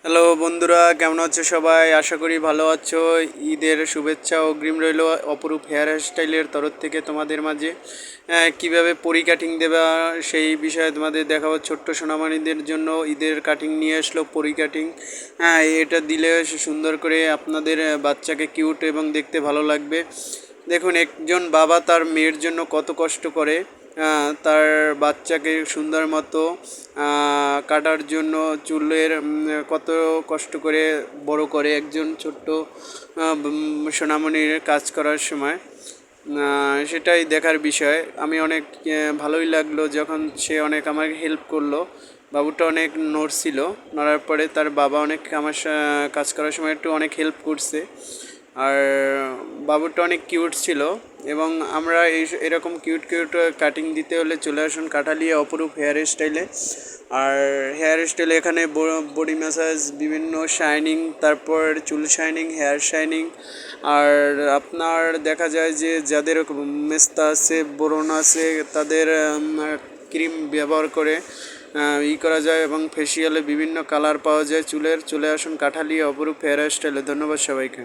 Hello বন্ধুরা, কেমন আছো সবাই? আশা করি ভালো আছো। ঈদের শুভেচ্ছা অগ্রিম রইল অপরূপ হেয়ার স্টাইলের তরফ থেকে তোমাদের মাঝে। কিভাবে পরি কাটিং দেবা সেই বিষয়ে তোমাদের দেখাবো। ছোট্ট সোনামণিদের জন্য ঈদের কাটিং নিয়ে আসলো পরি কাটিং। এটা দিলে সুন্দর করে আপনাদের বাচ্চাকে কিউট এবং দেখতে ভালো লাগবে। দেখুন, একজন বাবা তার মেয়ের জন্য কত কষ্ট করে তার বাচ্চাকে সুন্দর মতো কাটার জন্য চুলের কত কষ্ট করে বড় করে একজন ছোট্ট সোনামণির কাজ করার সময়। সেটাই দেখার বিষয়। আমি অনেক ভালোই লাগলো যখন সে অনেক আমাকে হেল্প করলো। বাবুটা অনেক নড়ছিল, নড়ার পরে তার বাবা অনেক আমার কাজ করার সময় একটু অনেক হেল্প করছে। আর বাবুটা অনেক কিউট ছিল। এবং আমরা এরকম কিউট কিউট কাটিং দিতে হলে চলে আসুন কাঠালিয়া অপরূপ হেয়ার স্টাইলে। আর হেয়ার স্টাইলে এখানে বডি ম্যাসাজ, বিভিন্ন শাইনিং, তারপর চুল শাইনিং, হেয়ার শাইনিং। আর আপনার দেখা যায় যে যাদের মেস্তা আছে, ব্রণ আছে, তাদের ক্রিম ব্যবহার করে করা যায়। এবং ফেসিয়ালে বিভিন্ন কালার পাওয়া যায় চুলের। চলে আসুন কাঠালিয়া অপরূপ হেয়ার স্টাইলে। ধন্যবাদ সবাইকে।